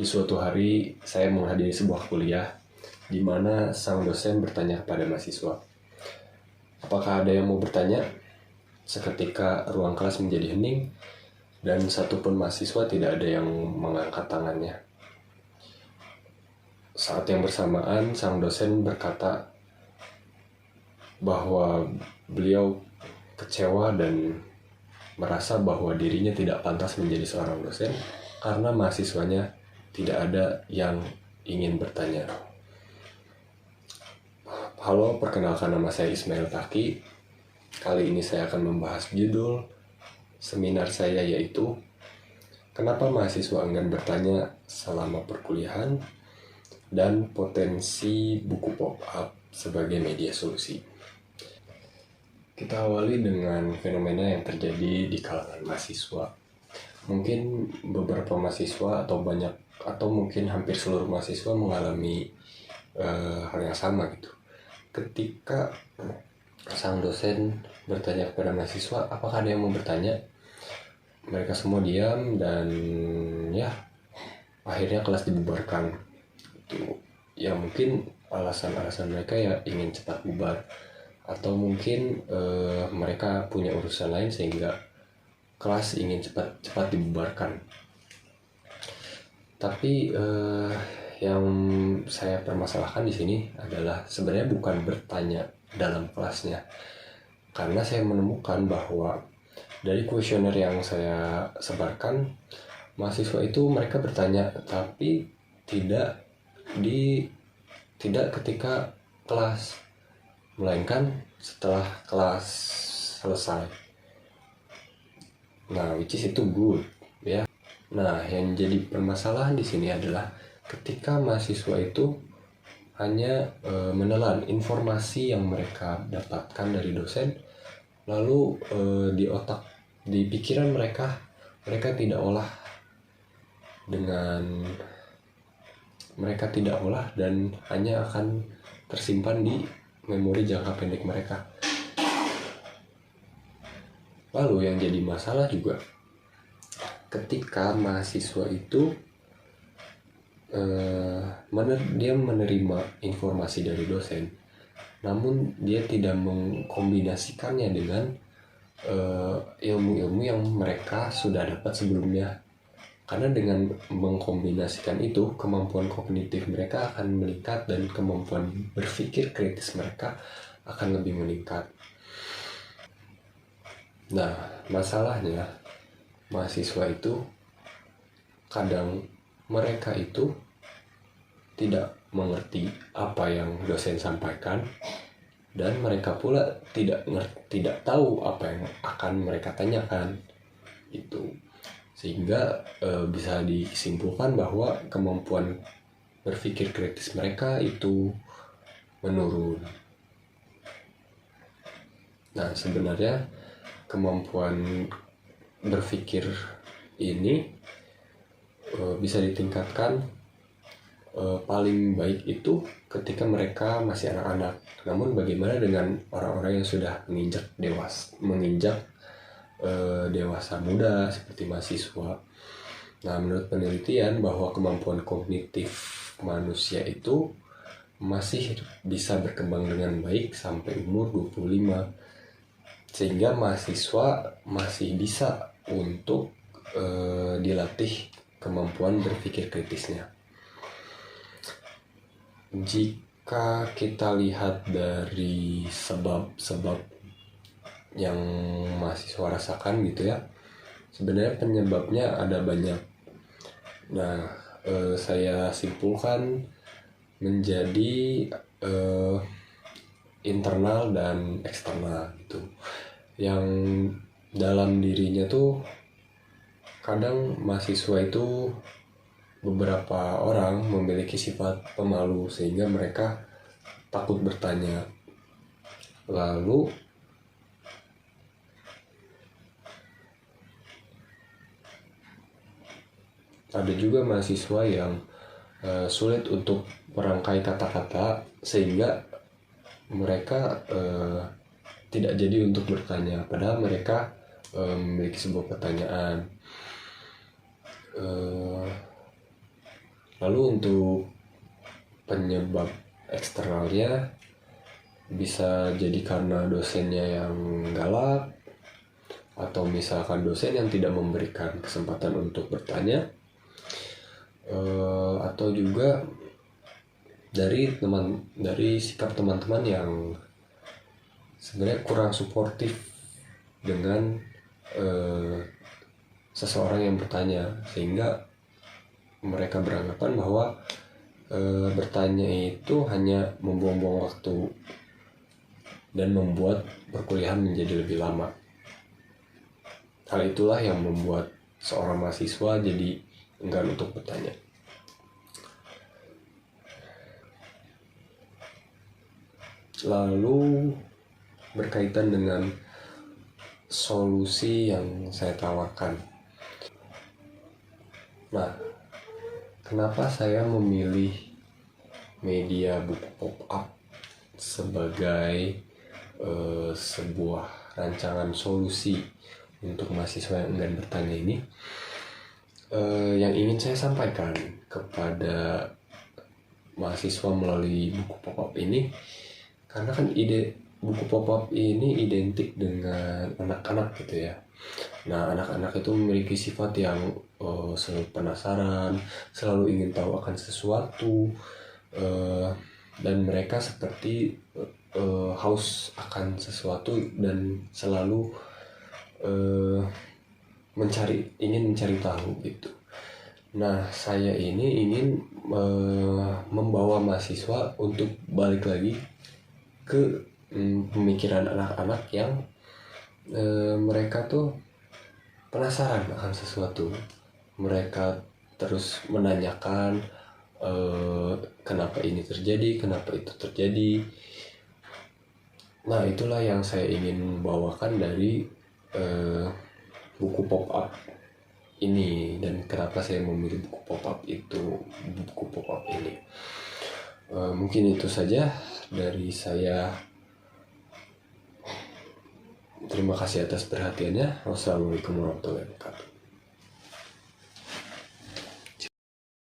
Di suatu hari, saya menghadiri sebuah kuliah di mana sang dosen bertanya kepada mahasiswa, "Apakah ada yang mau bertanya?" Seketika ruang kelas menjadi hening dan satupun mahasiswa tidak ada yang mengangkat tangannya. Saat yang bersamaan, sang dosen berkata bahwa beliau kecewa dan merasa bahwa dirinya tidak pantas menjadi seorang dosen karena mahasiswanya tidak ada yang ingin bertanya. Halo, perkenalkan nama saya Ismail Taki. Kali ini saya akan membahas judul seminar saya yaitu Kenapa Mahasiswa Enggan Bertanya Selama Perkuliahan dan Potensi Buku Pop-up sebagai Media Solusi. Kita awali dengan fenomena yang terjadi di kalangan mahasiswa. Mungkin beberapa mahasiswa atau mungkin hampir seluruh mahasiswa mengalami hal yang sama gitu. Ketika sang dosen bertanya kepada mahasiswa, apakah ada yang mau bertanya? Mereka semua diam dan ya akhirnya kelas dibubarkan. Itu ya mungkin alasan-alasan mereka ya ingin cepat bubar, atau mungkin mereka punya urusan lain sehingga kelas ingin cepat dibubarkan. Tapi yang saya permasalahkan di sini adalah sebenarnya bukan bertanya dalam kelasnya, karena saya menemukan bahwa dari kuesioner yang saya sebarkan, mahasiswa itu mereka bertanya, tapi tidak ketika kelas, melainkan setelah kelas selesai. Nah, which is itu good, ya. Nah, yang jadi permasalahan di sini adalah ketika mahasiswa itu hanya menelan informasi yang mereka dapatkan dari dosen, lalu di pikiran mereka tidak olah dan hanya akan tersimpan di memori jangka pendek mereka. Lalu yang jadi masalah juga ketika mahasiswa itu dia menerima informasi dari dosen, namun dia tidak mengkombinasikannya dengan ilmu-ilmu yang mereka sudah dapat sebelumnya. Karena dengan mengkombinasikan itu, kemampuan kognitif mereka akan meningkat dan kemampuan berpikir kritis mereka akan lebih meningkat. Nah, masalahnya mahasiswa itu kadang mereka itu tidak mengerti apa yang dosen sampaikan, dan mereka pula tidak tahu apa yang akan mereka tanyakan itu, sehingga bisa disimpulkan bahwa kemampuan berpikir kritis mereka itu menurun. Nah, sebenarnya kemampuan berpikir ini bisa ditingkatkan paling baik itu ketika mereka masih anak-anak. Namun bagaimana dengan orang-orang yang sudah menginjak dewasa muda seperti mahasiswa? Nah, menurut penelitian bahwa kemampuan kognitif manusia itu masih bisa berkembang dengan baik sampai umur 25, sehingga mahasiswa masih bisa untuk dilatih kemampuan berpikir kritisnya. Jika kita lihat dari sebab-sebab yang mahasiswa rasakan gitu ya, sebenarnya penyebabnya ada banyak. Nah, saya simpulkan menjadi internal dan eksternal gitu. Yang dalam dirinya tuh kadang mahasiswa itu, beberapa orang memiliki sifat pemalu sehingga mereka takut bertanya. Lalu ada juga mahasiswa yang sulit untuk merangkai kata-kata sehingga mereka tidak jadi untuk bertanya, padahal mereka memiliki sebuah pertanyaan. Lalu untuk penyebab eksternalnya bisa jadi karena dosennya yang galak, atau misalkan dosen yang tidak memberikan kesempatan untuk bertanya, atau juga dari sikap teman-teman yang sebenarnya kurang suportif dengan seseorang yang bertanya, sehingga mereka beranggapan bahwa bertanya itu hanya membuang-buang waktu dan membuat perkuliahan menjadi lebih lama. Hal itulah yang membuat seorang mahasiswa jadi enggan untuk bertanya. Lalu berkaitan dengan solusi yang saya tawarkan. Nah, kenapa saya memilih media buku pop-up sebagai sebuah rancangan solusi untuk mahasiswa yang enggan bertanya ini? Yang ingin saya sampaikan kepada mahasiswa melalui buku pop-up ini, karena kan ide buku pop-up ini identik dengan anak-anak gitu ya. Nah, anak-anak itu memiliki sifat yang selalu penasaran, selalu ingin tahu akan sesuatu, dan mereka seperti haus akan sesuatu dan selalu ingin mencari tahu gitu. Nah, saya ini ingin membawa mahasiswa untuk balik lagi ke pemikiran anak-anak yang mereka tuh penasaran akan sesuatu. Mereka terus menanyakan kenapa ini terjadi, kenapa itu terjadi. Nah, itulah yang saya ingin bawakan dari buku pop-up ini, dan kenapa saya memilih buku pop-up ini. Mungkin itu saja dari saya. Terima kasih atas perhatiannya. Wassalamualaikum warahmatullahi wabarakatuh.